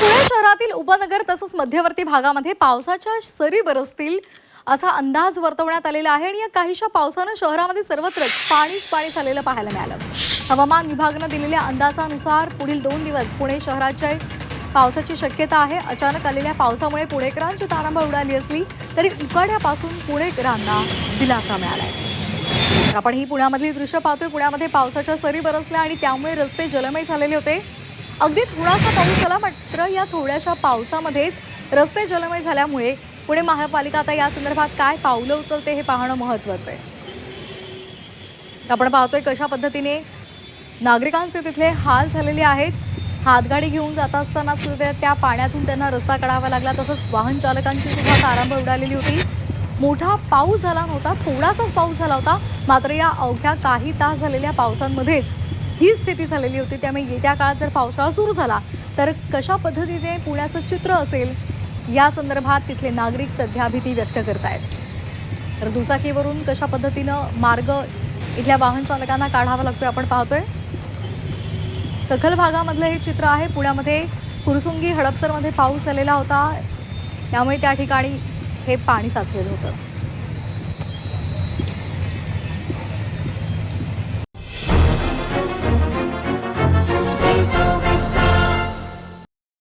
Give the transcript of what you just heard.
पुणे शहरातील उपनगर तसंच मध्यवर्ती भागामध्ये पावसाच्या सरी बरसतील असा अंदाज वर्तवण्यात आलेला आहे आणि या काहीशा पावसानं शहरामध्ये सर्वत्र पाणी झालेलं पाहायला मिळालं। हवामान विभागानं दिलेल्या अंदाजानुसार पुढील 2 दिवस पुणे शहराच्या पावसाची शक्यता आहे। अचानक आलेल्या पावसामुळे पुणेकरांची तारांबळ उडाली असली तरी उकाड्यापासून पुणेकरांना दिलासा मिळालाय। आपण ही पुण्यामधली दृश्य पाहतोय। पुण्यामध्ये पावसाच्या सरी बरसल्या आणि त्यामुळे रस्ते जलमय झालेले होते। अगदी थोडासा पाऊस झाला, मात्र या थोड्याशा पावसामध्येच रस्ते जलमय झाल्यामुळे पुणे महापालिका आता या संदर्भात काय पावलं उचलते हे पाहणं महत्त्वाचं आहे। आपण पाहतोय कशा पद्धतीने नागरिकांचे तिथले हाल झालेले आहेत। हातगाडी घेऊन जात असताना सुद्धा त्या पाण्यातून त्यांना रस्ता काढावा लागला। तसंच वाहन चालकांची सुद्धा तारांबळ उडालेली होती। मोठा पाऊस झाला नव्हता, थोडासाच पाऊस झाला होता, मात्र या अवघ्या काही तास झालेल्या पावसांमध्येच ही स्थिती झालेली होती। त्यामुळे येत्या काळात जर पावसाळा सुरू झाला तर कशा पद्धतीने पुण्याचं चित्र असेल या संदर्भात तिथले नागरिक सध्या भीती व्यक्त करतायत। तर दुचाकीवरून कशा पद्धतीनं मार्ग इथल्या वाहन चालकांना काढावा लागतोय आपण पाहतोय। सखल भागामधलं हे चित्र आहे। पुण्यामध्ये कुरसुंगी हडपसरमध्ये पाऊस झालेला होता, त्यामुळे त्या ठिकाणी हे पाणी साचलेलं होतं।